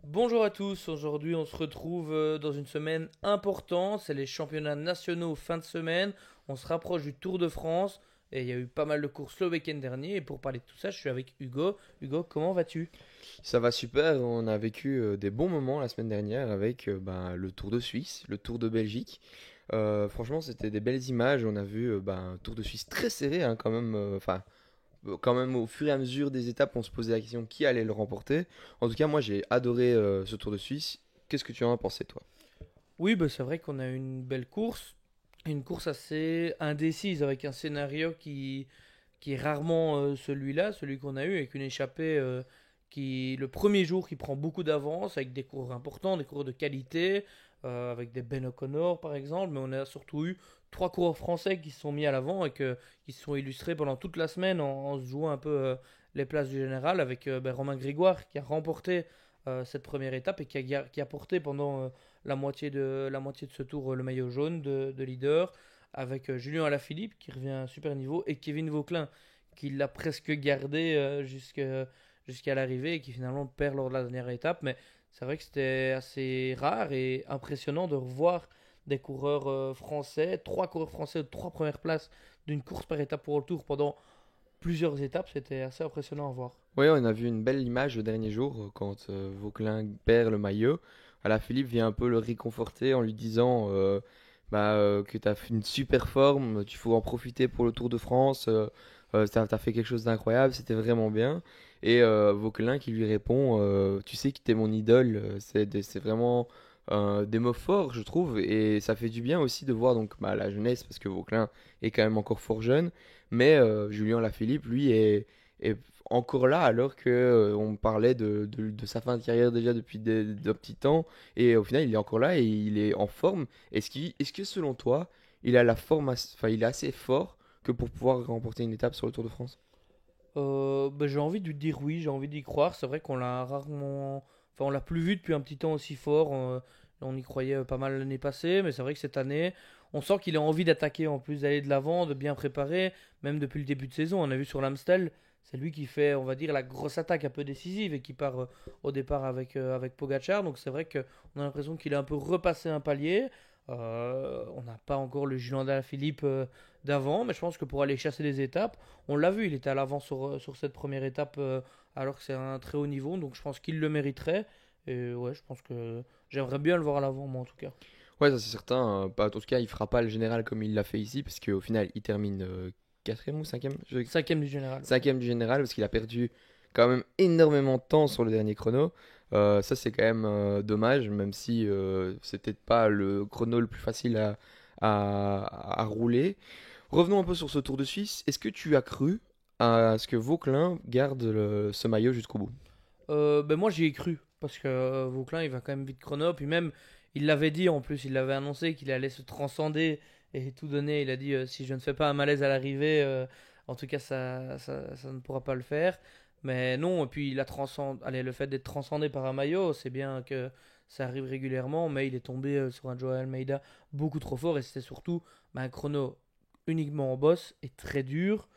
Bonjour à tous, aujourd'hui on se retrouve dans une semaine importante, c'est les championnats nationaux fin de semaine, on se rapproche du Tour de France et il y a eu pas mal de courses le week-end dernier et pour parler de tout ça je suis avec Hugo. Hugo, comment vas-tu? Ça va super, on a vécu des bons moments la semaine dernière avec le Tour de Suisse, le Tour de Belgique. Franchement, c'était des belles images. On a vu un Tour de Suisse très serré, hein, quand même. Quand même, au fur et à mesure des étapes, on se posait la question qui allait le remporter. En tout cas, moi, j'ai adoré ce Tour de Suisse. Qu'est-ce que tu en as pensé, toi? Oui, bah, c'est vrai qu'on a eu une course assez indécise avec un scénario qui est rarement celui-là, celui qu'on a eu, avec une échappée qui, le premier jour, qui prend beaucoup d'avance, avec des coureurs importants, des coureurs de qualité, avec des Ben O'Connor par exemple, mais on a surtout eu trois coureurs français qui se sont mis à l'avant et qui se sont illustrés pendant toute la semaine en se jouant un peu les places du général, avec Romain Grégoire qui a remporté cette première étape et qui a porté pendant la moitié de ce tour le maillot jaune de leader avec Julien Alaphilippe qui revient à un super niveau et Kevin Vauquelin qui l'a presque gardé jusqu'à l'arrivée et qui finalement perd lors de la dernière étape. Mais c'est vrai que c'était assez rare et impressionnant de revoir des coureurs français, trois coureurs français aux trois premières places d'une course par étape pour le tour pendant plusieurs étapes. C'était assez impressionnant à voir. Oui, on a vu une belle image le dernier jour quand Vauquelin perd le maillot. Philippe vient un peu le réconforter en lui disant que tu as fait une super forme, tu faut en profiter pour le Tour de France, tu as fait quelque chose d'incroyable, c'était vraiment bien. Et Vauquelin qui lui répond tu sais que tu es mon idole, c'est vraiment des mots forts, je trouve, et ça fait du bien aussi de voir donc la jeunesse, parce que Vauquelin est quand même encore fort jeune, mais Julien Lafilippe, lui, est encore là alors que on parlait de sa fin de carrière déjà depuis de petits temps et au final il est encore là et il est en forme. Est-ce que selon toi il a la forme enfin il est assez fort que pour pouvoir remporter une étape sur le Tour de France? J'ai envie de dire oui, j'ai envie d'y croire. C'est vrai qu'on l'a rarement. Enfin, on l'a plus vu depuis un petit temps aussi fort. On y croyait pas mal l'année passée, mais c'est vrai que cette année, on sent qu'il a envie d'attaquer en plus, d'aller de l'avant, de bien préparer, même depuis le début de saison. On a vu sur l'Amstel, c'est lui qui fait, on va dire, la grosse attaque un peu décisive et qui part au départ avec Pogacar. Donc c'est vrai qu'on a l'impression qu'il a un peu repassé un palier. On n'a pas encore le Julian Philippe d'avant, mais je pense que pour aller chasser les étapes, on l'a vu, il était à l'avant sur cette première étape alors que c'est un très haut niveau, donc je pense qu'il le mériterait. Et ouais, je pense que j'aimerais bien le voir à l'avant, moi en tout cas. Ouais, ça c'est certain. En tout cas, il fera pas le général comme il l'a fait ici, parce qu'au final, il termine quatrième ou cinquième? Cinquième du général. Cinquième du général, parce qu'il a perdu quand même énormément de temps sur le dernier chrono. Ça, c'est quand même dommage, même si c'est peut-être pas le chrono le plus facile à rouler. Revenons un peu sur ce Tour de Suisse. Est-ce que tu as cru à ce que Vauquelin garde ce maillot jusqu'au bout? Moi j'y ai cru, parce que Vauclin il va quand même vite chrono, puis même il l'avait dit en plus, il l'avait annoncé qu'il allait se transcender et tout donner. Il a dit si je ne fais pas un malaise à l'arrivée, en tout cas ça ne pourra pas le faire. Mais non, et puis allez, le fait d'être transcendé par un maillot, c'est bien que ça arrive régulièrement, mais il est tombé sur un Joao Almeida beaucoup trop fort et c'était surtout un chrono uniquement en boss et très dur.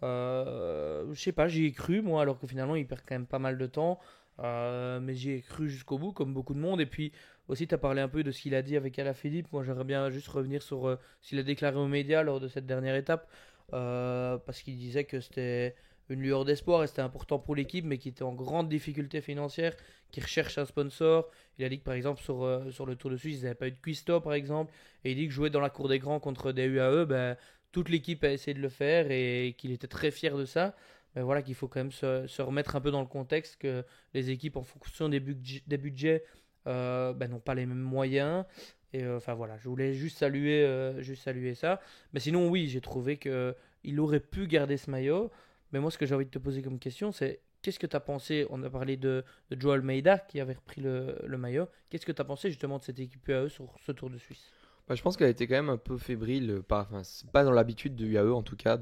Je sais pas, j'y ai cru moi, alors que finalement il perd quand même pas mal de temps. Mais j'y ai cru jusqu'au bout, comme beaucoup de monde. Et puis aussi, tu as parlé un peu de ce qu'il a dit avec Alaphilippe. Moi, j'aimerais bien juste revenir sur ce qu'il a déclaré aux médias lors de cette dernière étape. Parce qu'il disait que c'était une lueur d'espoir et c'était important pour l'équipe, mais qui était en grande difficulté financière, qui recherche un sponsor. Il a dit que par exemple, sur le Tour de Suisse, ils n'avaient pas eu de cuistot par exemple. Et il dit que jouer dans la cour des grands contre des UAE, ben, toute l'équipe a essayé de le faire et qu'il était très fier de ça. Mais voilà qu'il faut quand même se remettre un peu dans le contexte que les équipes, en fonction des budgets, n'ont pas les mêmes moyens. Et enfin voilà, je voulais juste saluer ça. Mais sinon, oui, j'ai trouvé que il aurait pu garder ce maillot. Mais moi, ce que j'ai envie de te poser comme question, c'est qu'est-ce que tu as pensé? On a parlé de Joe Almeida qui avait repris le maillot. Qu'est-ce que tu as pensé justement de cette équipe UAE sur ce Tour de Suisse? Je pense qu'elle était quand même un peu fébrile, enfin, c'est pas dans l'habitude de UAE en tout cas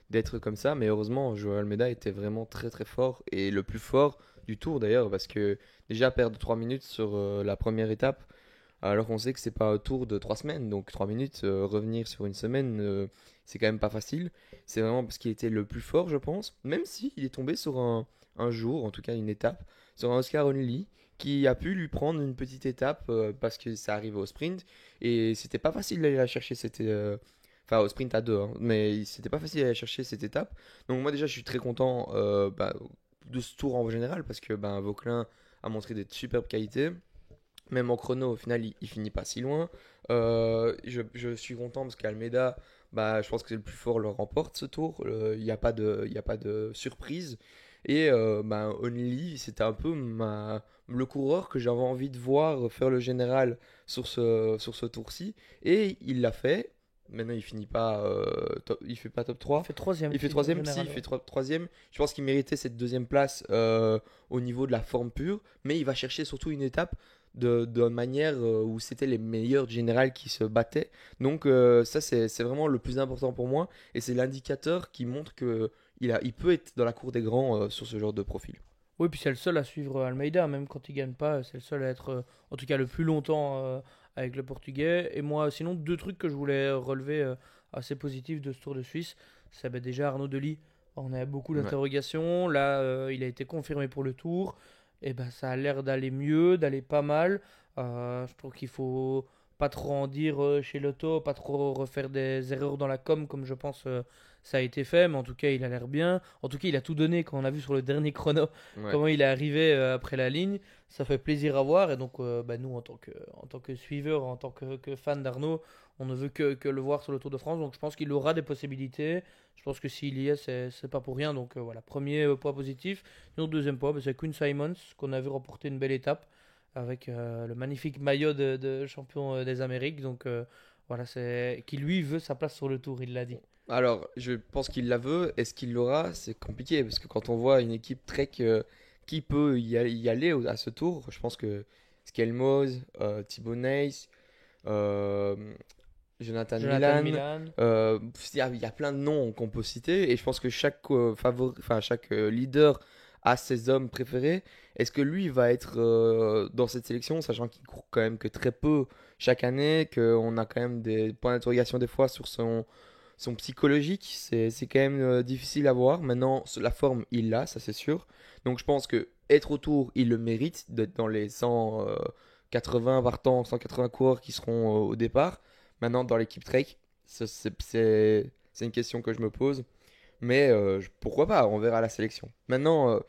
d'être comme ça, mais heureusement Joao Almeida était vraiment très très fort et le plus fort du tour d'ailleurs parce que déjà perdre 3 minutes sur la première étape alors qu'on sait que c'est pas un tour de 3 semaines, donc 3 minutes revenir sur une semaine c'est quand même pas facile. C'est vraiment parce qu'il était le plus fort je pense, même si il est tombé sur un jour, en tout cas une étape, sur un Oscar Only qui a pu lui prendre une petite étape parce que ça arrivait au sprint et c'était pas facile d'aller la chercher enfin au sprint à deux hein, mais c'était pas facile d'aller chercher cette étape. Donc moi déjà je suis très content de ce tour en général parce que Vauquelin a montré des superbes qualités. Même en chrono, au final, il finit pas si loin. Je suis content parce qu'Almeida, je pense que c'est le plus fort, le remporte ce tour. Il y a pas de surprise. Et Only, c'était un peu le coureur que j'avais envie de voir faire le général sur ce tour-ci. Et il l'a fait. Maintenant, il finit pas, il fait pas top Il 3. fait troisième. Il fait troisième, si, il fait troisième. Je pense qu'il méritait cette deuxième place au niveau de la forme pure, mais il va chercher surtout une étape de manière où c'était les meilleurs générales qui se battaient. Donc ça, c'est vraiment le plus important pour moi, et c'est l'indicateur qui montre que il peut être dans la cour des grands sur ce genre de profil. Oui, puis c'est le seul à suivre Almeida, même quand il gagne pas, c'est le seul à être, en tout cas, le plus longtemps avec le Portugais. Et moi, sinon, deux trucs que je voulais relever assez positifs de ce Tour de Suisse, c'est déjà Arnaud Delis. On a beaucoup Ouais. d'interrogations. Là, il a été confirmé pour le Tour. Et ben, ça a l'air d'aller mieux, d'aller pas mal. Je trouve qu'il faut pas trop en dire chez Lotto, pas trop refaire des erreurs dans la com, comme je pense ça a été fait. Mais en tout cas, il a l'air bien. En tout cas, il a tout donné quand on a vu sur le dernier chrono Ouais. comment il est arrivé après la ligne. Ça fait plaisir à voir. Et donc, nous, en tant que suiveurs, en tant que fan d'Arnaud, on ne veut que le voir sur le Tour de France. Donc, je pense qu'il aura des possibilités. Je pense que s'il y est, c'est pas pour rien. Donc, voilà, premier point positif. Sinon, deuxième point, c'est Quinn Simons, qu'on a vu remporter une belle étape avec le magnifique maillot de champion des Amériques. Donc, voilà, c'est qui lui veut sa place sur le Tour, il l'a dit. Alors, je pense qu'il la veut. Est-ce qu'il l'aura? C'est compliqué parce que quand on voit une équipe Trek qui peut y aller à ce tour, je pense que Skelmoz, Thibaut Neys, euh, Jonathan Jonathan Milan, Milan. il y a plein de noms qu'on peut citer et je pense que chaque leader a ses hommes préférés. Est-ce que lui va être dans cette sélection, sachant qu'il court quand même que très peu chaque année, qu'on a quand même des points d'interrogation des fois sur son psychologique, c'est quand même difficile à voir. Maintenant, la forme, il l'a, ça c'est sûr. Donc je pense que être autour, il le mérite d'être dans les 180 partants, 180 coureurs qui seront au départ. Maintenant, dans l'équipe Trek, c'est une question que je me pose. Mais pourquoi pas, on verra la sélection. Maintenant,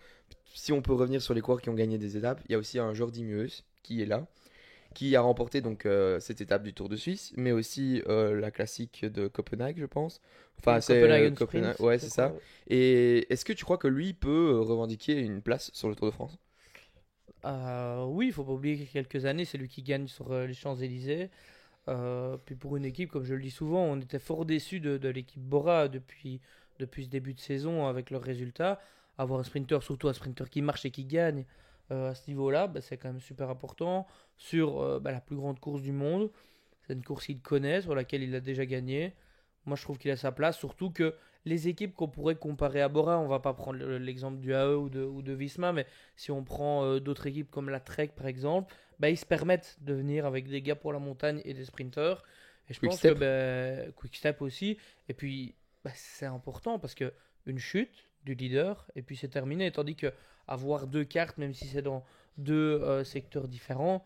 si on peut revenir sur les coureurs qui ont gagné des étapes, il y a aussi un Jordi Meeus qui est là, qui a remporté donc cette étape du Tour de Suisse, mais aussi la classique de Copenhague, je pense. Enfin, Le c'est Copenhagen Copenhague, Sprint, ouais, je c'est crois. ça. Et est-ce que tu crois que lui peut revendiquer une place sur le Tour de France? Oui, il faut pas oublier qu'il y a quelques années, c'est lui qui gagne sur les Champs-Élysées. Puis pour une équipe, comme je le dis souvent, on était fort déçus de l'équipe Bora depuis ce début de saison avec leurs résultats. Avoir un sprinter, surtout un sprinter qui marche et qui gagne à ce niveau-là, c'est quand même super important. Sur la plus grande course du monde, c'est une course qu'il connaît, sur laquelle il a déjà gagné. Moi, je trouve qu'il a sa place, surtout que les équipes qu'on pourrait comparer à Bora, on va pas prendre l'exemple du AE ou de Visma, mais si on prend d'autres équipes comme la Trek par exemple, ils se permettent de venir avec des gars pour la montagne et des sprinteurs. Et je Quick pense que Step? Quick Step aussi. Et puis, c'est important parce que une chute du leader, et puis c'est terminé. Tandis que avoir deux cartes, même si c'est dans deux secteurs différents,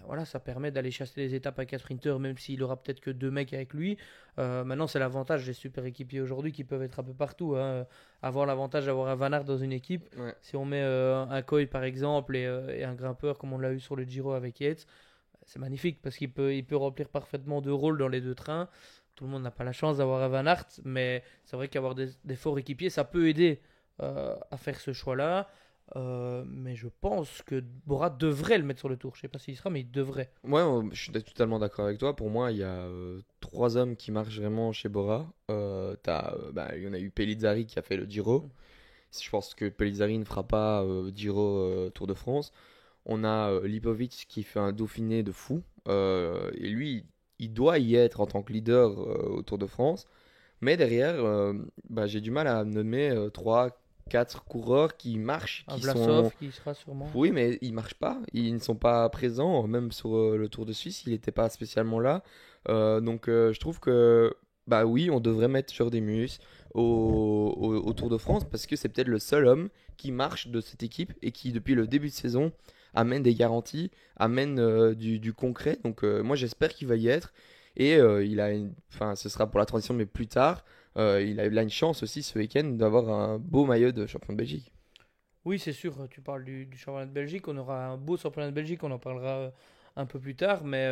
voilà, ça permet d'aller chasser les étapes avec un sprinter, même s'il aura peut-être que deux mecs avec lui. Maintenant, c'est l'avantage des super équipiers aujourd'hui qui peuvent être un peu partout, hein. Avoir l'avantage d'avoir un Van Aert dans une équipe. Ouais. Si on met un Coy par exemple et un grimpeur comme on l'a eu sur le Giro avec Yates, c'est magnifique parce il peut remplir parfaitement deux rôles dans les deux trains. Tout le monde n'a pas la chance d'avoir un Van Aert, mais c'est vrai qu'avoir des forts équipiers, ça peut aider à faire ce choix-là. Mais je pense que Bora devrait le mettre sur le tour. Je sais pas s'il sera, mais il devrait. Ouais, je suis totalement d'accord avec toi. Pour moi, il y a trois hommes qui marchent vraiment chez Bora. Il y en a eu Pellizzari qui a fait le Giro. Je pense que Pellizzari ne fera pas Giro Tour de France. On a Lipovic qui fait un Dauphiné de fou. Et lui, il doit y être en tant que leader au Tour de France. Mais derrière, j'ai du mal à nommer 3, 4 coureurs qui marchent, Un qui sont... Vlasov qui sera sûrement. Oui, mais ils marchent pas. Ils ne sont pas présents. Même sur le Tour de Suisse, il n'était pas spécialement là. Donc je trouve que, bah oui, on devrait mettre Jordi Meeus au Tour de France parce que c'est peut-être le seul homme qui marche de cette équipe et qui, depuis le début de saison, amène des garanties, amène du concret. Donc moi j'espère qu'il va y être. Et enfin, ce sera pour la transition, mais plus tard, il a eu là une chance aussi ce week-end d'avoir un beau maillot de champion de Belgique. Oui, c'est sûr, tu parles du championnat de Belgique. On aura un beau championnat de Belgique, on en parlera un peu plus tard. Mais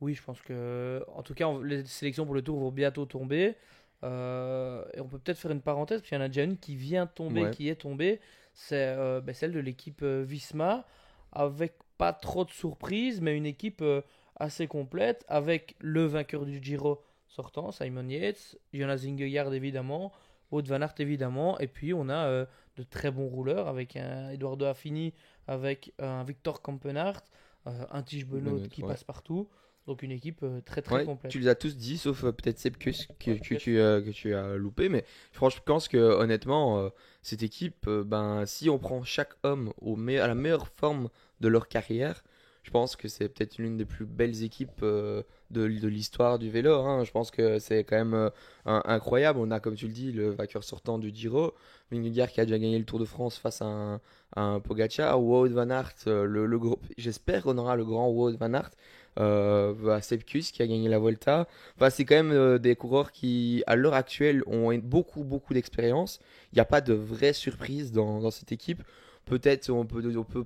oui, je pense que, en tout cas, les sélections pour le tour vont bientôt tomber. Et on peut peut-être faire une parenthèse, parce qu'il y en a déjà une qui vient de tomber, Ouais, qui est tombée. C'est celle de l'équipe Visma, avec pas trop de surprises, mais une équipe assez complète, avec le vainqueur du Giro sortant, Simon Yates, Jonas Vingegaard évidemment, Wout van Aert évidemment, et puis on a de très bons rouleurs avec un Eduardo Affini, avec un Victor Kampenaert, un Tige Benoot Benoît, qui ouais. passe partout. Donc une équipe très très Ouais, complète. tu les as tous dit, sauf peut-être Sepkus Ouais, que tu as loupé. Mais franchement, je pense que honnêtement, cette équipe, ben, si on prend chaque homme à la meilleure forme de leur carrière, je pense que c'est peut-être l'une des plus belles équipes de l'histoire du vélo, hein. Je pense que c'est quand même incroyable. On a, comme tu le dis, le vainqueur sortant du Giro, Vingegaard qui a déjà gagné le Tour de France face à un Pogacar, Wout van Aert, j'espère qu'on aura le grand Wout van Aert. Sepkus qui a gagné la Volta. Enfin, c'est quand même des coureurs qui, à l'heure actuelle, ont beaucoup d'expérience. Il n'y a pas de vraie surprise dans cette équipe. Peut-être on peut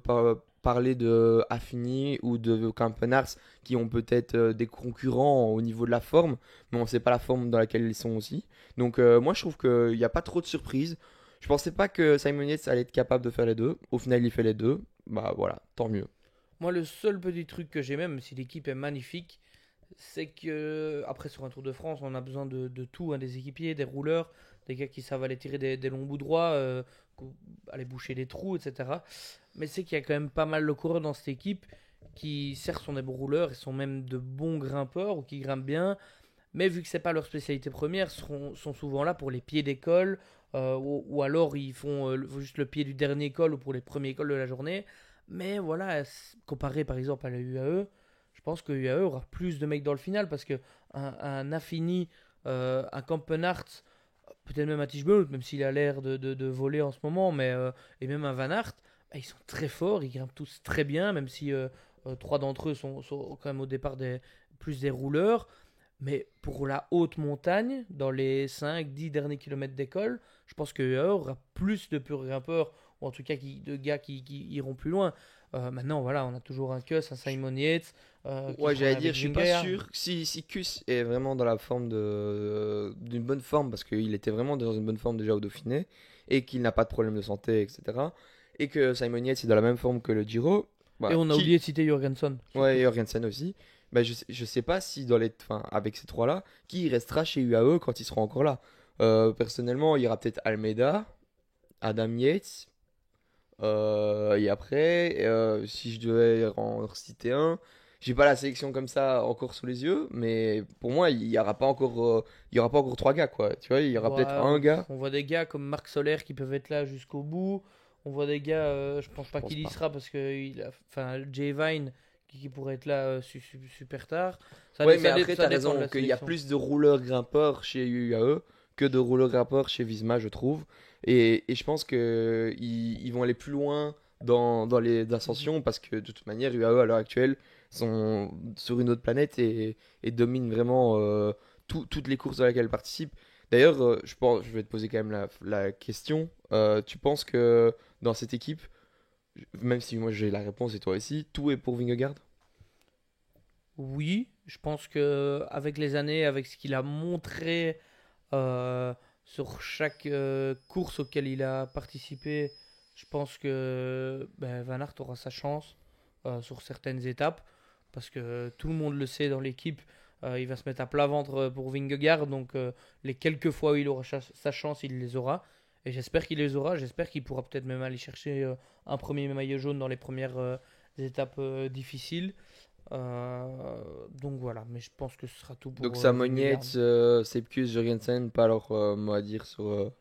parler de Affini ou de Campenars qui ont peut-être des concurrents au niveau de la forme, mais on ne sait pas la forme dans laquelle ils sont aussi. Donc moi, je trouve qu'il n'y a pas trop de surprises. Je pensais pas que Simon Yates allait être capable de faire les deux. Au final, il fait les deux. Bah voilà, tant mieux. Moi, le seul petit truc que j'ai, même si l'équipe est magnifique, c'est que, après, sur un Tour de France, on a besoin de tout, hein, des équipiers, des rouleurs, des gars qui savent aller tirer des longs bouts droits, aller boucher des trous, etc. Mais c'est qu'il y a quand même pas mal de coureurs dans cette équipe qui, certes, sont des bons rouleurs et sont même de bons grimpeurs ou qui grimpent bien, mais vu que c'est pas leur spécialité première, sont souvent là pour les pieds d'école, ou alors ils font juste le pied du dernier col ou pour les premiers cols de la journée. Mais voilà, comparé par exemple à la UAE, je pense que UAE aura plus de mecs dans le final parce que un Affini, un Kampenart, peut-être même un Tige Benoot, même s'il a l'air de voler en ce moment, et même un Van Aert, bah, ils sont très forts, ils grimpent tous très bien, même si trois d'entre eux sont quand même au départ plus des rouleurs. Mais pour la haute montagne, dans les 5-10 derniers kilomètres d'école, je pense qu'il y aura plus de purs grimpeurs, ou en tout cas de gars qui iront plus loin. Maintenant, voilà, on a toujours un Kuss, un Simon Yates, qui Ouais, sera là j'allais dire, avec je suis pas Vingegaard. sûr si Kus est vraiment dans la forme d'une bonne forme, parce qu'il était vraiment dans une bonne forme déjà au Dauphiné, et qu'il n'a pas de problème de santé, etc. Et que Simon Yates est dans la même forme que le Giro, Et bah, on a oublié de citer Jorgensen, ouais, surtout. et Jorgensen aussi, bah, je sais pas si enfin, avec ces trois-là, qui restera chez UAE quand ils seront encore là. Personnellement, il y aura peut-être Almeida, Adam Yates, et après, si je devais en citer un, j'ai pas la sélection comme ça encore sous les yeux, mais pour moi, il y aura pas encore trois gars, quoi. Tu vois, il y aura peut-être un gars. On voit des gars comme Marc Soler qui peuvent être là jusqu'au bout. On voit des gars, je pense Je pas pense qu'il y pas. sera parce que enfin, Jay Vine qui pourrait être là super tard. Ouais, mais après, Ça t'as dépend de raison la qu'il y a sélection. plus de rouleurs grimpeurs chez UAE que de rouleurs grimpeurs chez Visma, je trouve. Et je pense que ils vont aller plus loin dans les Mhm. ascensions parce que de toute manière, UAE à l'heure actuelle sont sur une autre planète et dominent vraiment toutes les courses dans lesquelles elles participent. D'ailleurs, je vais te poser quand même la question. Tu penses que dans cette équipe, même si moi j'ai la réponse et toi aussi, tout est pour Vingegaard? Oui, je pense que avec les années, avec ce qu'il a montré euh, sur chaque course auquel il a participé, je pense que ben, Van Aert aura sa chance sur certaines étapes parce que tout le monde le sait dans l'équipe. Il va se mettre à plat ventre pour Vingegaard, donc les quelques fois où il aura sa chance, il les aura. Et j'espère qu'il les aura. J'espère qu'il pourra peut-être même aller chercher un premier maillot jaune dans les premières étapes difficiles. Donc voilà, mais je pense que ce sera tout Donc pour Simon Vingegaard. Yates, Sepkus, Jorgensen, pas leur mot à dire sur le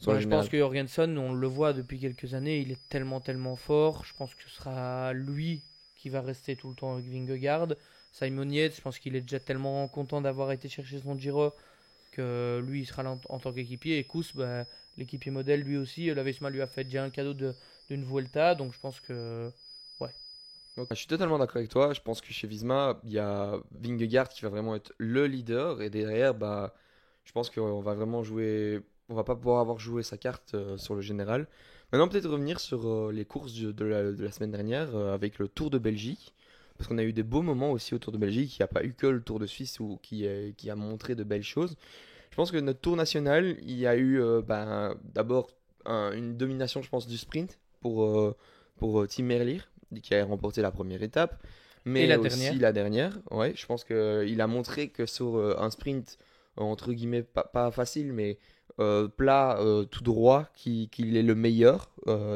Bah, je pense général. que Jorgensen, on le voit depuis quelques années, il est tellement fort. Je pense que ce sera lui qui va rester tout le temps avec Vingegaard. Simon Yates, je pense qu'il est déjà tellement content d'avoir été chercher son Giro que lui, il sera là en tant qu'équipier. Et Kous, bah, l'équipier modèle, lui aussi, la Vesma lui a fait déjà un cadeau d'une Vuelta. Donc je pense que ouais, Je suis totalement d'accord avec toi. Je pense que chez Visma, il y a Vingegaard qui va vraiment être le leader. Et derrière, bah, je pense qu'on va vraiment jouer. On va pas pouvoir avoir joué sa carte sur le général. Maintenant, peut-être revenir sur les courses de la semaine dernière avec le Tour de Belgique. Parce qu'on a eu des beaux moments aussi au Tour de Belgique. Il n'y a pas eu que le Tour de Suisse qui a montré de belles choses. Je pense que notre Tour national, il y a eu d'abord une domination, je pense, du sprint pour Tim Merlier qui a remporté la première étape, Et mais la aussi dernière. la dernière. Ouais, je pense qu'il a montré que sur un sprint, entre guillemets, pas facile, mais plat, tout droit, qu'il est le meilleur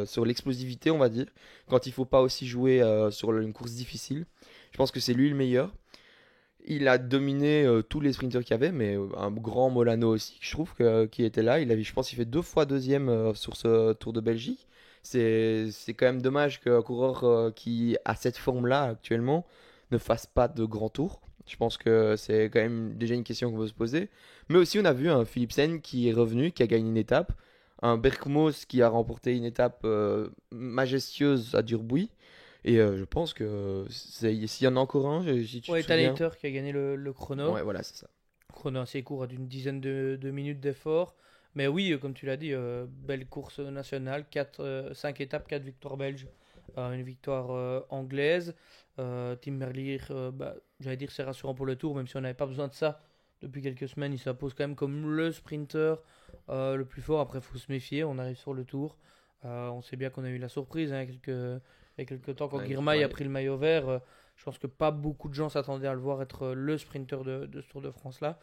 sur l'explosivité, on va dire. Quand il faut pas aussi jouer sur une course difficile, je pense que c'est lui le meilleur. Il a dominé tous les sprinters qu'il y avait, mais un grand Molano aussi, je trouve, qui était là. Je pense qu'il fait 2 fois deuxième sur ce Tour de Belgique. C'est quand même dommage qu'un coureur qui a cette forme-là actuellement ne fasse pas de grand tour. Je pense que c'est quand même déjà une question qu'on peut se poser. Mais aussi, on a vu un Philipsen qui est revenu, qui a gagné une étape. Un Berkmos qui a remporté une étape majestueuse à Durbuy. Et je pense que s'il y en a encore un, si tu te Ouais, Ethan souviens. Hayter qui a gagné le chrono. Ouais, voilà, c'est ça. Chrono assez court, d'une dizaine de minutes d'effort. Mais oui, comme tu l'as dit, belle course nationale, 5 étapes, 4 victoires belges, une victoire anglaise. Tim Merlier, j'allais dire c'est rassurant pour le tour, même si on n'avait pas besoin de ça depuis quelques semaines. Il s'impose quand même comme le sprinter le plus fort. Après, il faut se méfier, on arrive sur le tour. On sait bien qu'on a eu la surprise il y a quelques temps quand Ouais, Girmay a ouais. pris le maillot vert. Je pense que pas beaucoup de gens s'attendaient à le voir être le sprinter de ce Tour de France-là.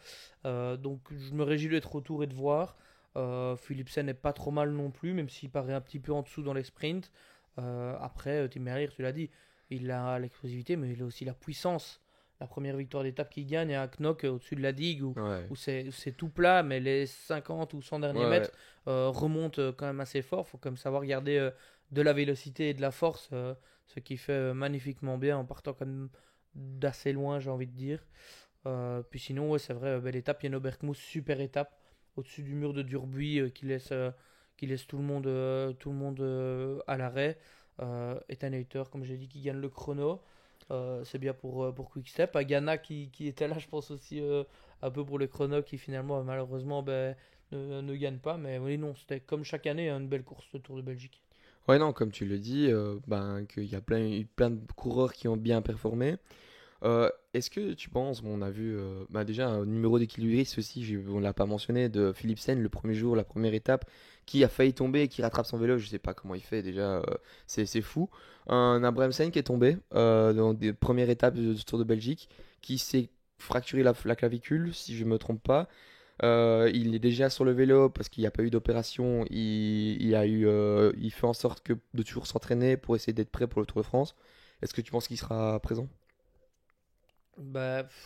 Donc je me réjouis d'être au tour et de voir. Philipsen n'est pas trop mal non plus, même s'il paraît un petit peu en dessous dans les sprints. Après, Tim Merlier, tu l'as dit, il a l'explosivité, mais il a aussi la puissance. La première victoire d'étape qu'il gagne à Knock au-dessus de la digue, Ouais. où c'est tout plat, mais les 50 ou 100 Ouais, derniers ouais. mètres remontent quand même assez fort. Il faut quand même savoir garder de la vélocité et de la force, ce qui fait magnifiquement bien en partant quand même d'assez loin, j'ai envie de dire. Puis sinon, ouais, c'est vrai, belle étape. Yann Oberkmoos, super étape au-dessus du mur de Durbuy qui laisse tout le monde à l'arrêt. Ethan Hayter, comme j'ai dit, qui gagne le chrono. C'est bien pour Quickstep. Agana qui était là, je pense aussi un peu pour le chrono, qui finalement, malheureusement, ne gagne pas. Mais oui, non, c'était comme chaque année une belle course, le Tour de Belgique. Ouais, non, comme tu le dis, qu'il y a plein de coureurs qui ont bien performé. Est-ce que tu penses, bon, on a vu déjà un numéro d'équilibriste aussi, on l'a pas mentionné, de Philipsen le premier jour, la première étape, qui a failli tomber et qui rattrape son vélo, je sais pas comment il fait déjà, c'est fou. Un Abrahamsen qui est tombé dans des premières étapes du Tour de Belgique, qui s'est fracturé la clavicule, si je me trompe pas. Il est déjà sur le vélo parce qu'il n'y a pas eu d'opération. Il fait en sorte de toujours s'entraîner pour essayer d'être prêt pour le Tour de France. Est-ce que tu penses qu'il sera présent?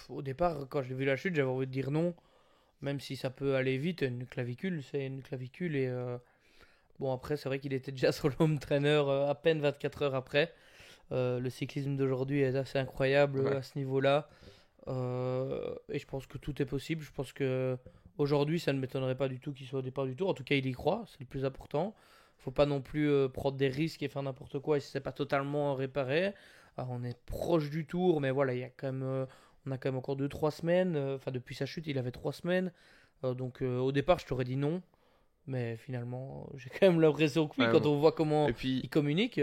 Au départ, quand j'ai vu la chute, j'avais envie de dire non. Même si ça peut aller vite, une clavicule, c'est une clavicule. Et bon, après, c'est vrai qu'il était déjà sur le home trainer à peine 24 heures après. Le cyclisme d'aujourd'hui est assez incroyable Ouais. à ce niveau-là. Et je pense que tout est possible. Je pense que aujourd'hui, ça ne m'étonnerait pas du tout qu'il soit au départ du tour. En tout cas, il y croit, c'est le plus important. Faut pas non plus prendre des risques et faire n'importe quoi et si c'est pas totalement réparé. Alors, on est proche du tour, mais voilà, il y a quand même, on a quand même encore 2 3 semaines. Enfin, depuis sa chute, il avait 3 semaines. Donc, au départ, je t'aurais dit non. Mais finalement, j'ai quand même l'impression que oui, Ouais, quand on voit comment Et puis, il communique,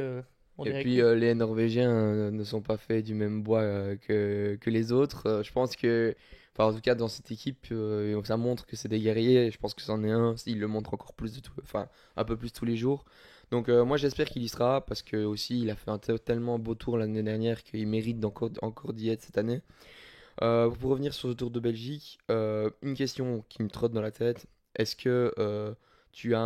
on et dirait que puis oui. les Norvégiens ne sont pas faits du même bois que les autres. Je pense que, enfin, en tout cas, dans cette équipe, ça montre que c'est des guerriers. Je pense que c'en est un. Il le montre encore plus enfin, un peu plus tous les jours. Donc, moi, j'espère qu'il y sera parce que aussi, il a fait un tellement beau tour l'année dernière qu'il mérite encore d'y être cette année. Pour revenir sur le Tour de Belgique, une question qui me trotte dans la tête. Est-ce que tu as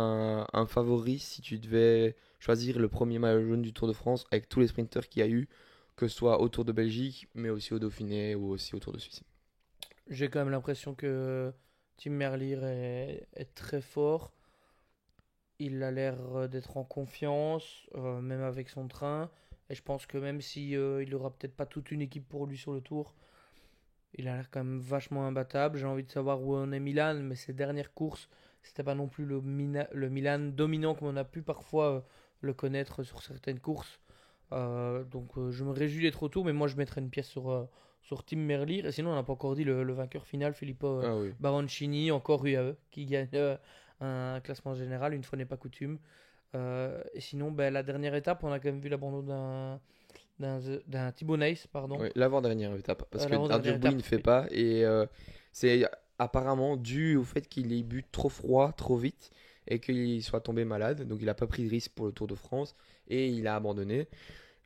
un favori si tu devais choisir le premier maillot jaune du Tour de France avec tous les sprinteurs qu'il y a eu, que ce soit au Tour de Belgique, mais aussi au Dauphiné ou aussi au Tour de Suisse? J'ai quand même l'impression que Tim Merlier est très fort. Il a l'air d'être en confiance, même avec son train. Et je pense que même si il aura peut-être pas toute une équipe pour lui sur le tour, il a l'air quand même vachement imbattable. J'ai envie de savoir où en est Milan, mais ses dernières courses, c'était pas non plus le Milan dominant comme on a pu parfois le connaître sur certaines courses. Je me réjouis d'être autour, mais moi je mettrais une pièce sur Tim Merlier. Et sinon, on n'a pas encore dit le vainqueur final, Filippo Ah oui. Baroncini, encore UAE, qui gagne un classement général, une fois n'est pas coutume. Et sinon, ben, la dernière étape, on a quand même vu l'abandon d'un Thibaut Neis, pardon. Ouais, l'avant-dernière étape. Parce que L'avant-dernière Ardurbuy étape, ne fait oui. pas. Et c'est apparemment dû au fait qu'il ait bu trop froid, trop vite. Et qu'il soit tombé malade. Donc il n'a pas pris de risque pour le Tour de France. Et il a abandonné.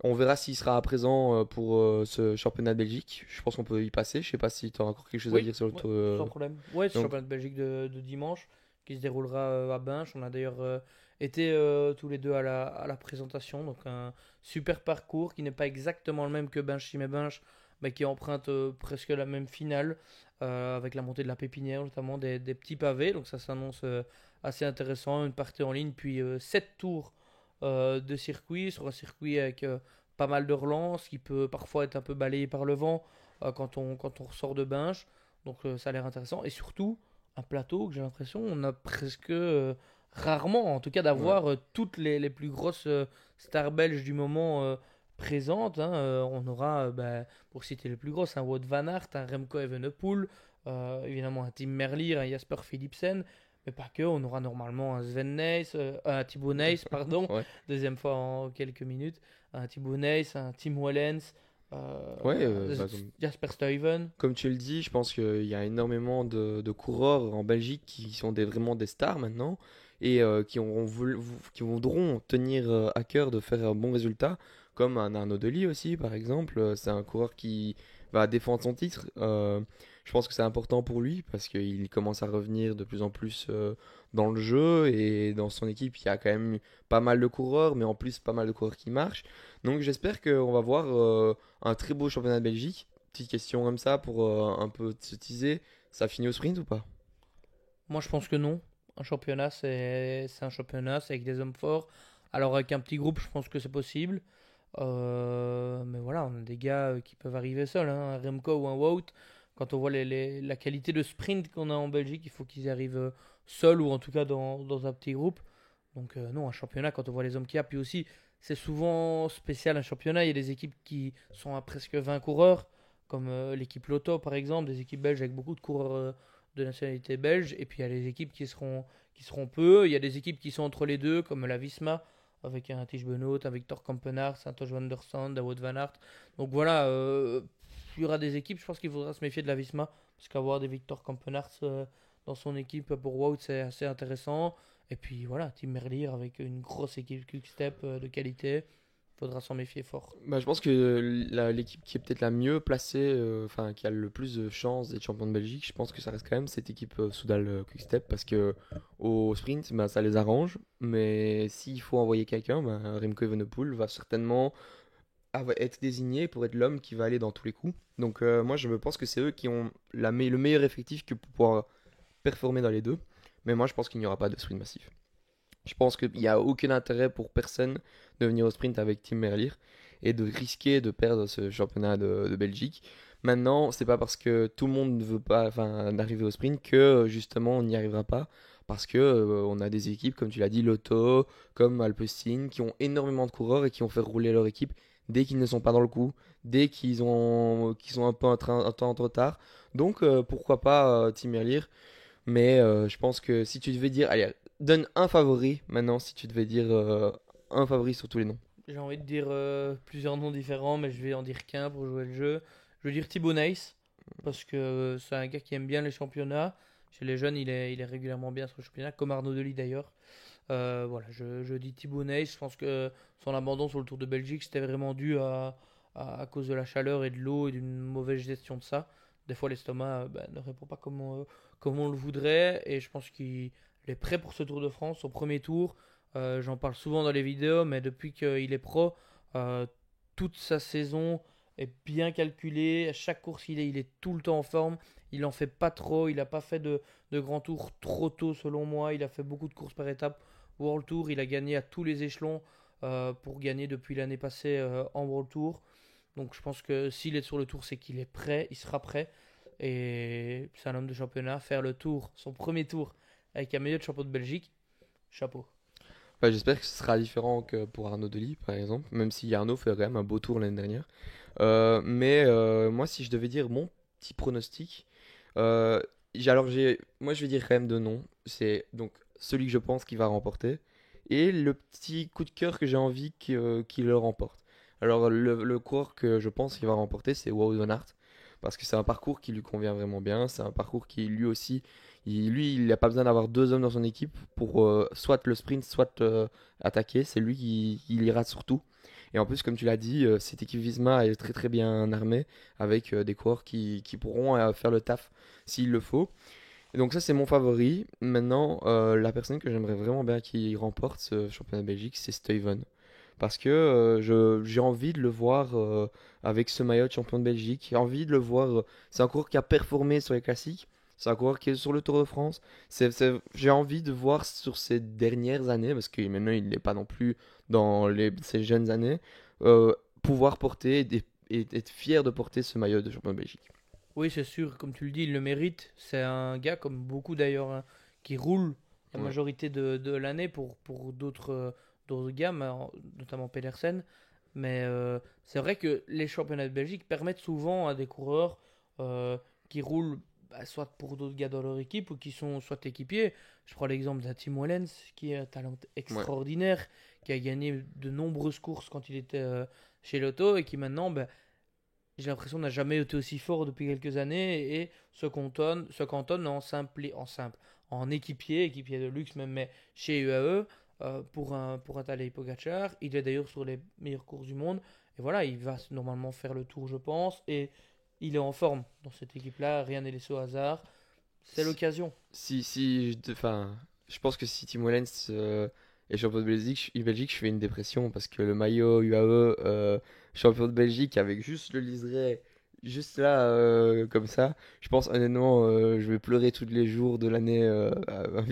On verra s'il sera à présent pour ce championnat de Belgique. Je pense qu'on peut y passer. Je sais pas si tu as encore quelque chose à Oui, dire sur le ouais, tour. sans problème. Ouais, c'est le Donc, championnat de Belgique de dimanche qui se déroulera à Binche. On a d'ailleurs été tous les deux à la présentation. Donc un super parcours qui n'est pas exactement le même que Binche, mais qui emprunte presque la même finale avec la montée de la pépinière, notamment des petits pavés. Donc ça s'annonce assez intéressant. Une partie en ligne, puis 7 tours de circuit sur un circuit avec pas mal de relances qui peut parfois être un peu balayé par le vent quand on ressort de Binge. Ça a l'air intéressant. Et surtout, un plateau que j'ai l'impression on a presque rarement, en tout cas, ouais. d'avoir toutes les plus grosses stars belges du moment présentes. Hein. On aura, pour citer les plus grosses, un Wout van Aert, un Remco Evenepoel, évidemment un Tim Merlier, un Jasper Philipsen. Mais pas que, on aura normalement un Sven Nys, un Thibaut Nys, pardon, Ouais. deuxième fois en quelques minutes, un Thibaut Nys, un Tim Wellens, Ouais, Jasper Stuyven. comme tu le dis, je pense qu'il y a énormément de coureurs en Belgique qui sont vraiment des stars maintenant et qui voudront tenir à cœur de faire un bon résultat, comme un Arnaud Delis aussi, par exemple. C'est un coureur qui va défendre son titre. Je pense que c'est important pour lui parce qu'il commence à revenir de plus en plus dans le jeu et dans son équipe, il y a quand même pas mal de coureurs, mais en plus pas mal de coureurs qui marchent. Donc j'espère qu'on va voir un très beau championnat de Belgique. Petite question comme ça pour un peu se teaser. Ça finit au sprint ou pas? Moi, je pense que non. Un championnat, c'est un championnat, c'est avec des hommes forts. Alors, avec un petit groupe, je pense que c'est possible. Mais voilà, on a des gars qui peuvent arriver seuls. Hein. Un Remco ou un Wout. Quand on voit la qualité de sprint qu'on a en Belgique, il faut qu'ils arrivent seuls ou en tout cas dans un petit groupe. Non, un championnat, quand on voit les hommes qu'il y a. Puis aussi, c'est souvent spécial un championnat. Il y a des équipes qui sont à presque 20 coureurs, comme l'équipe Lotto par exemple, des équipes belges avec beaucoup de coureurs de nationalité belge. Et puis il y a les équipes qui seront peu. Il y a des équipes qui sont entre les deux, comme la Visma, avec un Tige Benoît, un Victor Kampenaerts, un Tosh van der Sande, un Wout van Aert. Donc voilà, il y aura des équipes, je pense qu'il faudra se méfier de la Visma, parce qu'avoir des Victor Kampenaerts dans son équipe pour Wout, c'est assez intéressant. Et puis voilà, Tim Merlier avec une grosse équipe Quick-Step de qualité, il faudra s'en méfier fort. Bah, je pense que l'équipe qui est peut-être la mieux placée, enfin qui a le plus de chances d'être champion de Belgique, je pense que ça reste quand même cette équipe Soudal Quick-Step parce que au sprint, bah, ça les arrange. Mais s'il faut envoyer quelqu'un, bah, Remco Evenepoel va certainement être désigné pour être l'homme qui va aller dans tous les coups. Donc moi je me pense que c'est eux qui ont le meilleur effectif que pour pouvoir performer dans les deux. Mais moi je pense qu'il n'y aura pas de sprint massif. Je pense qu'il n'y a aucun intérêt pour personne de venir au sprint avec Tim Merlier et de risquer de perdre ce championnat de Belgique. Maintenant, c'est pas parce que tout le monde ne veut pas, enfin, d'arriver au sprint que justement on n'y arrivera pas. Parce que on a des équipes, comme tu l'as dit, Lotto, comme Alpecin, qui ont énormément de coureurs et qui ont fait rouler leur équipe dès qu'ils ne sont pas dans le coup, dès qu'ils ont un peu un temps de retard. Donc pourquoi pas Tim Merlier. Mais je pense que si tu devais dire, allez, donne un favori maintenant, si tu devais dire un favori sur tous les noms. J'ai envie de dire plusieurs noms différents, mais je vais en dire qu'un pour jouer le jeu. Je veux dire Thibaut Neis, parce que c'est un gars qui aime bien les championnats. Chez les jeunes, il est régulièrement bien sur le championnat, comme Arnaud Delis d'ailleurs. Voilà, je dis Thibaut Neis. Je pense que son abandon sur le Tour de Belgique, c'était vraiment dû à cause de la chaleur et de l'eau et d'une mauvaise gestion de ça. Des fois, l'estomac ne répond pas comme on le voudrait. Et je pense qu'il est prêt pour ce Tour de France, au premier tour. J'en parle souvent dans les vidéos, mais depuis qu'il est pro, euh, toute sa saison est bien calculée. À chaque course, il est tout le temps en forme. Il en fait pas trop. Il n'a pas fait de grands tours trop tôt, selon moi. Il a fait beaucoup de courses par étapes. World Tour, il a gagné à tous les échelons pour gagner depuis l'année passée en World Tour. Donc je pense que s'il est sur le tour, c'est qu'il est prêt. Il sera prêt. Et c'est un homme de championnat. Faire le tour, son premier tour avec un meilleur champion de Belgique, chapeau. Bah, j'espère que ce sera différent que pour Arnaud Delis, par exemple, même si Arnaud fait quand même un beau tour l'année dernière. Moi, si je devais dire mon petit pronostic, euh, moi je vais dire quand même deux noms. C'est donc celui que je pense qu'il va remporter et le petit coup de cœur que j'ai envie qu'il le remporte. Alors le coureur que je pense qu'il va remporter, c'est Wout van Aert parce que c'est un parcours qui lui convient vraiment bien. C'est un parcours qui lui aussi, il n'a pas besoin d'avoir deux hommes dans son équipe pour soit le sprint, soit attaquer. C'est lui qui ira sur tout. Et en plus, comme tu l'as dit, cette équipe Visma est très très bien armée avec des coureurs qui pourront faire le taf s'il le faut. Et donc ça, c'est mon favori. Maintenant, la personne que j'aimerais vraiment bien qui remporte ce championnat de Belgique, c'est Steven. Parce que j'ai envie de le voir avec ce maillot de champion de Belgique. J'ai envie de le voir. C'est un coureur qui a performé sur les classiques. C'est un coureur qui est sur le Tour de France. J'ai envie de voir sur ces dernières années, parce que maintenant il n'est pas non plus dans ses jeunes années, pouvoir porter et être fier de porter ce maillot de champion de Belgique. Oui, c'est sûr, comme tu le dis, il le mérite. C'est un gars, comme beaucoup d'ailleurs, hein, qui roule la Ouais, majorité de l'année pour d'autres gammes, hein, notamment Pedersen. Mais c'est vrai que les championnats de Belgique permettent souvent à des coureurs qui roulent soit pour d'autres gars dans leur équipe ou qui sont soit équipiers. Je prends l'exemple d'un Tim Wellens, qui est un talent ouais. extraordinaire, qui a gagné de nombreuses courses quand il était chez Lotto et qui maintenant, j'ai l'impression n'a jamais été aussi fort depuis quelques années et se cantonne en équipier de luxe même, mais chez UAE pour un Tadej Pogacar. Il est d'ailleurs sur les meilleures courses du monde et voilà, il va normalement faire le tour, je pense, et il est en forme dans cette équipe-là. Rien n'est laissé au hasard. C'est l'occasion. Enfin, je pense que si Tim Wellens est champion de Belgique, je fais une dépression parce que le maillot UAE champion de Belgique avec juste le liseré, juste là comme ça, je pense honnêtement, je vais pleurer tous les jours de l'année,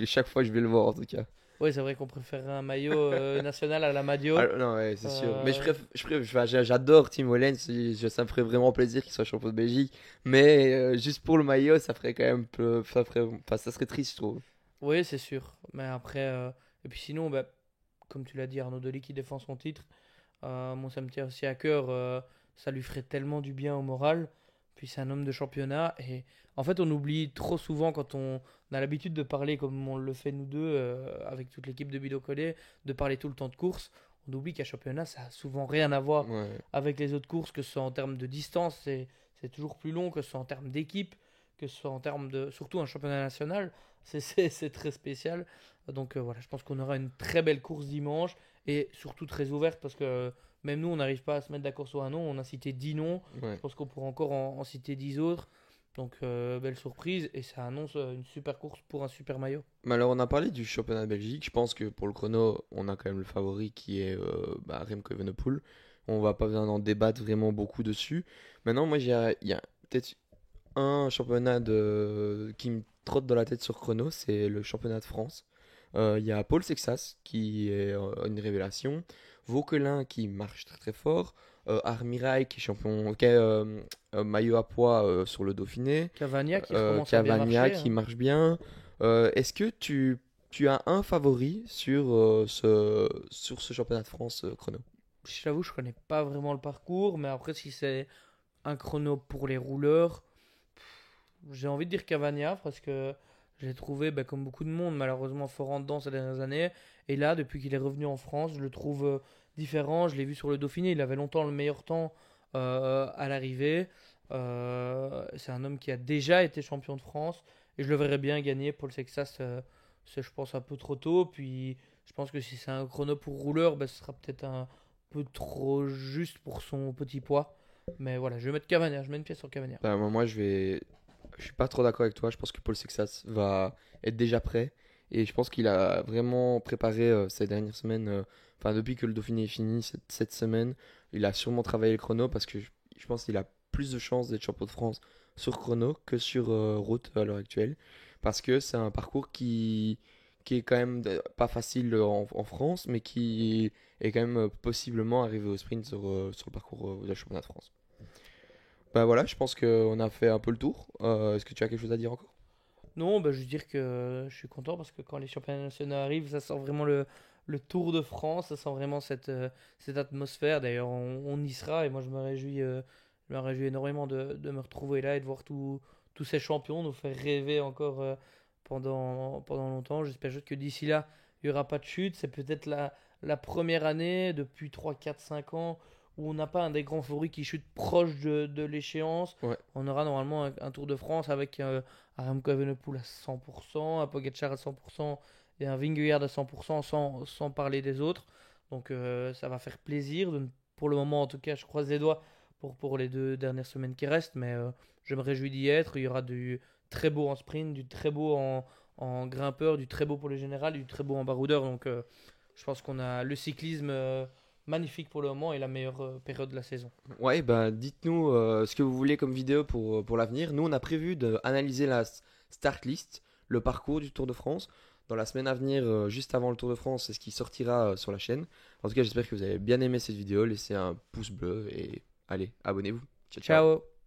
chaque fois je vais le voir en tout cas. Oui, c'est vrai qu'on préférerait un maillot national à la Madio. Ah, non, ouais, c'est sûr. Mais Euh, enfin, j'adore Tim Wellens, ça me ferait vraiment plaisir qu'il soit champion de Belgique, mais juste pour le maillot, ça ferait quand même, enfin, ça serait triste, je trouve. oui, c'est sûr. Mais après, et puis sinon, comme tu l'as dit, Arnaud Delis qui défend son titre. Moi, ça me tient aussi à cœur. Ça lui ferait tellement du bien au moral. Puis c'est un homme de championnat. Et en fait, on oublie trop souvent quand on a l'habitude de parler comme on le fait nous deux avec toute l'équipe de Bido Collé, de parler tout le temps de course. On oublie qu'un championnat, ça a souvent rien à voir Ouais. avec les autres courses, que ce soit en termes de distance, c'est toujours plus long, que ce soit en termes d'équipe, que ce soit en termes de. Surtout un championnat national, c'est très spécial. Donc voilà, je pense qu'on aura une très belle course dimanche et surtout très ouverte parce que même nous, on n'arrive pas à se mettre d'accord sur un nom. On a cité 10 noms. Je Ouais. pense qu'on pourra encore en citer 10 autres. Donc, belle surprise. Et ça annonce une super course pour un super maillot. Mais alors, on a parlé du championnat de Belgique. Je pense que pour le chrono, on a quand même le favori qui est Remco Evenepoel. On va pas besoin d'en débattre vraiment beaucoup dessus. Maintenant, moi, il y a peut-être un championnat qui me trotte dans la tête sur chrono, c'est le championnat de France. Il y a Paul Sexas qui est une révélation, Vauquelin qui marche très très fort, Armirail qui est champion, qui est maillot à poids sur le Dauphiné, Cavagna qui recommence à bien Cavagna marcher, qui hein. marche bien. Est-ce que tu as un favori sur ce championnat de France chrono? Je t'avoue, je connais pas vraiment le parcours. Mais après, si c'est un chrono pour les rouleurs, j'ai envie de dire Cavagna parce que j'ai trouvé, comme beaucoup de monde, malheureusement fort en dedans ces dernières années. Et là, depuis qu'il est revenu en France, je le trouve différent. Je l'ai vu sur le Dauphiné, il avait longtemps le meilleur temps à l'arrivée. C'est un homme qui a déjà été champion de France et je le verrais bien gagner. Paul Sexas, c'est, je pense, un peu trop tôt. Puis je pense que si c'est un chrono pour rouleur, ce sera peut-être un peu trop juste pour son petit poids. Mais voilà, je vais mettre Cavagna, je mets une pièce sur Cavagna. Bah, moi, je suis pas trop d'accord avec toi. Je pense que Paul Sexas va être déjà prêt. Et je pense qu'il a vraiment préparé ces dernières semaines. Enfin, depuis que le Dauphiné est fini, cette semaine, il a sûrement travaillé le chrono parce que je pense qu'il a plus de chances d'être champion de France sur chrono que sur route à l'heure actuelle. Parce que c'est un parcours qui est quand même pas facile en France, mais qui est quand même possiblement arrivé au sprint sur le parcours de la championnat de France. Bah voilà, je pense qu'on a fait un peu le tour. Est-ce que tu as quelque chose à dire encore? Non, je veux dire que je suis content parce que quand les championnats nationaux arrivent, ça sort vraiment le le Tour de France. Ça sent vraiment cette atmosphère. D'ailleurs, on y sera et moi je me réjouis énormément de me retrouver là et de voir tous ces champions nous faire rêver encore pendant longtemps. J'espère juste que d'ici là, il n'y aura pas de chute. C'est peut-être la première année depuis 3 4 5 ans où on n'a pas un des grands favoris qui chute proche de l'échéance. Ouais. On aura normalement un Tour de France avec un Remco Evenepoel à 100%, un Pogacar à 100% et un Vingegaard à 100% sans parler des autres. Donc ça va faire plaisir. Pour le moment, en tout cas, je croise les doigts pour les 2 dernières semaines qui restent, mais je me réjouis d'y être. Il y aura du très beau en sprint, du très beau en grimpeur, du très beau pour les générales, du très beau en baroudeur. Donc je pense qu'on a le cyclisme magnifique pour le moment et la meilleure période de la saison. Ouais, bah dites-nous ce que vous voulez comme vidéo pour l'avenir. Nous, on a prévu d'analyser la start list, le parcours du Tour de France. Dans la semaine à venir, juste avant le Tour de France, c'est ce qui sortira sur la chaîne. En tout cas, j'espère que vous avez bien aimé cette vidéo. Laissez un pouce bleu et allez, abonnez-vous. Ciao, ciao. Ciao!